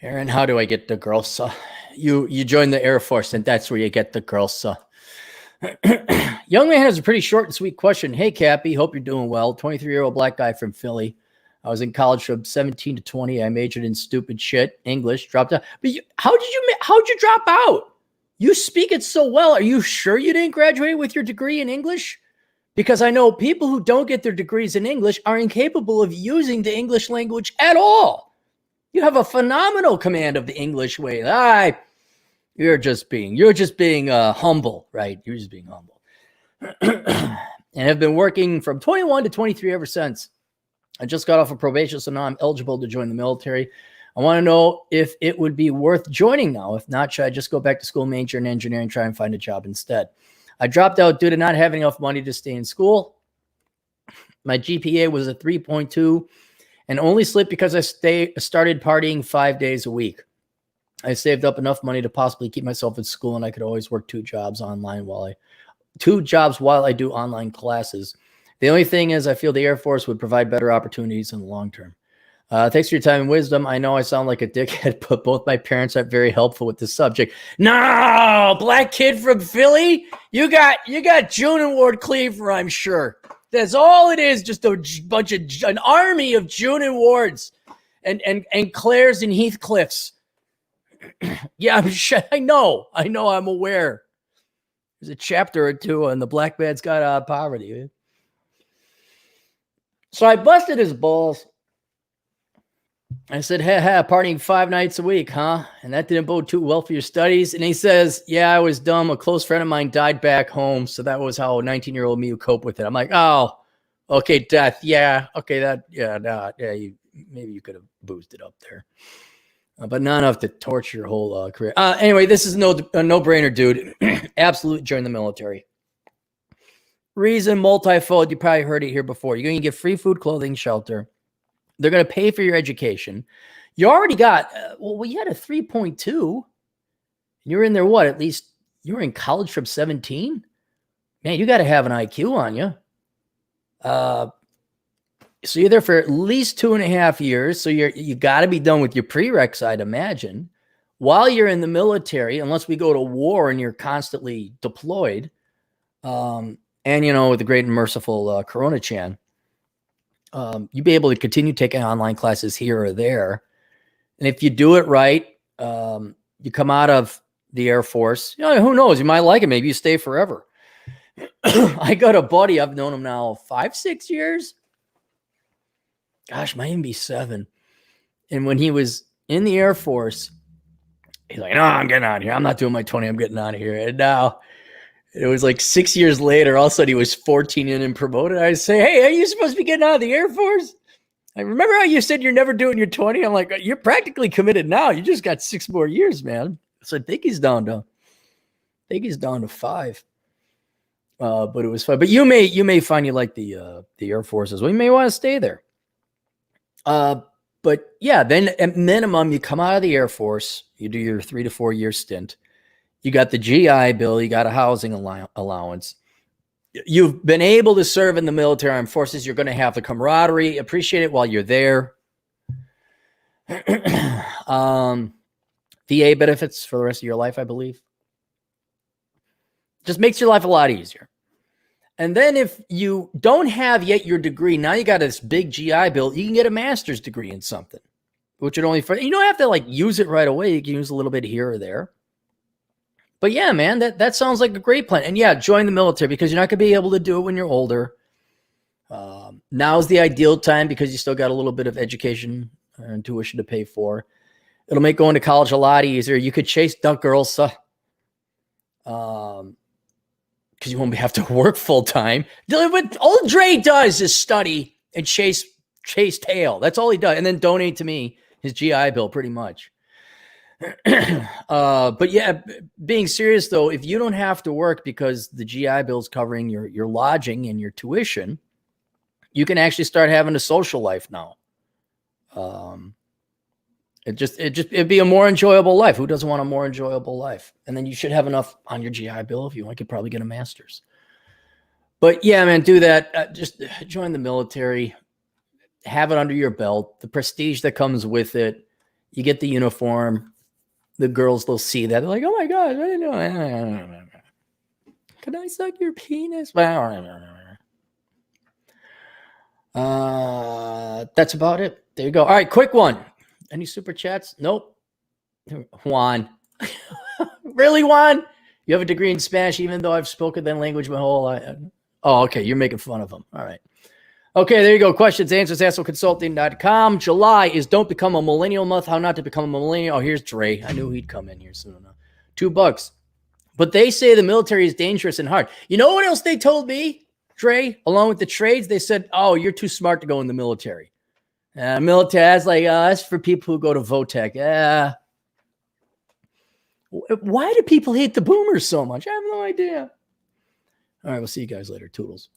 Aaron, how do I get the girls? You join the Air Force, and that's where you get the girls. Young man has a pretty short and sweet question. Hey, Cappy, hope you're doing well. 23-year-old black guy from Philly. I was in college from 17 to 20. I majored in stupid shit, English, dropped out. But how'd you drop out? You speak it so well. Are you sure you didn't graduate with your degree in English? Because I know people who don't get their degrees in English are incapable of using the English language at all. You have a phenomenal command of the English way. You're just being humble, right? You're just being humble. And have been working from 21 to 23 ever since. I just got off of probation, so now I'm eligible to join the military. I want to know if it would be worth joining now. If not, should I just go back to school, major in engineering, try and find a job instead? I dropped out due to not having enough money to stay in school. My GPA was a 3.2 and only slipped because I started partying 5 days a week. I saved up enough money to possibly keep myself in school, and I could always work two jobs while I do online classes. The only thing is I feel the Air Force would provide better opportunities in the long term. Thanks for your time and wisdom. I know I sound like a dickhead, but both my parents are very helpful with this subject. No, black kid from Philly, you got June and Ward Cleaver, I'm sure. That's all it is, just an army of June and Wards and Claires and Heathcliffs. Yeah, I know, I'm aware. There's a chapter or two on the black man's got out of poverty. So I busted his balls. I said, hey, partying 5 nights a week, huh? And that didn't bode too well for your studies. And he says, yeah, I was dumb. A close friend of mine died back home. So that was how a 19-year-old me would cope with it. I'm like, oh, okay, death. Yeah. Okay. Maybe you could have boosted it up there. But not enough to torture your whole career. Anyway, this is a no-brainer, dude. Absolute join the military. Reason multifold. You probably heard it here before. You're going to get free food, clothing, shelter. They're going to pay for your education. You already got, you had a 3.2. You're in there, what? At least you were in college from 17? Man, you got to have an IQ on you. So you're there for at least 2.5 years. So you got to be done with your prereqs, I'd imagine. While you're in the military, unless we go to war and you're constantly deployed, and, with the great and merciful Corona-chan, you'd be able to continue taking online classes here or there. And if you do it right, you come out of the Air Force, who knows? You might like it. Maybe you stay forever. I got a buddy. I've known him now 5-6 years. Gosh, might even be 7. And when he was in the Air Force, he's like, no, I'm getting out of here. I'm not doing my 20. I'm getting out of here. And now it was like 6 years later, all of a sudden he was 14 and promoted. I say, hey, are you supposed to be getting out of the Air Force? I remember how you said you're never doing your 20. I'm like, you're practically committed now. You just got 6 more years, man. So I think he's down to 5. But it was fun. But you may find you like the Air Force as well. You may want to stay there. But yeah, then at minimum, you come out of the Air Force, you do your 3 to 4 year stint. You got the GI Bill, you got a housing allowance. You've been able to serve in the military armed forces. You're going to have the camaraderie, appreciate it while you're there. VA benefits for the rest of your life, I believe. Just makes your life a lot easier. And then if you don't have yet your degree, now you got this big GI Bill, you can get a master's degree in something, which would only, you don't have to use it right away. You can use a little bit here or there. But yeah, man, that sounds like a great plan. And yeah, join the military because you're not going to be able to do it when you're older. Now's the ideal time because you still got a little bit of education and tuition to pay for. It'll make going to college a lot easier. You could chase duck girls, because you won't have to work full time. What old Dre does is study and chase tail. That's all he does. And then donate to me his GI Bill pretty much. But yeah, being serious though, if you don't have to work because the GI Bill is covering your lodging and your tuition, you can actually start having a social life now. It'd be a more enjoyable life. Who doesn't want a more enjoyable life? And then you should have enough on your GI Bill. If you want, you could probably get a master's. But yeah, man, do that. Just join the military, have it under your belt, the prestige that comes with it. You get the uniform. The girls, they'll see that. They're like, oh my God, I didn't know. Can I suck your penis? That's about it. There you go. All right, quick one. Any super chats? Nope. Juan. Really, Juan? You have a degree in Spanish, even though I've spoken that language my whole life. Oh, okay. You're making fun of him. All right. Okay, there you go. Questions, answers, AstroConsulting.com. July is Don't Become a Millennial month. How not to become a millennial. Oh, here's Dre. I knew he'd come in here soon enough. $2. But they say the military is dangerous and hard. You know what else they told me, Dre? Along with the trades, they said, oh, you're too smart to go in the military. Military, that's like, that's for people who go to Votech. Yeah. Why do people hate the boomers so much? I have no idea. All right, we'll see you guys later. Toodles.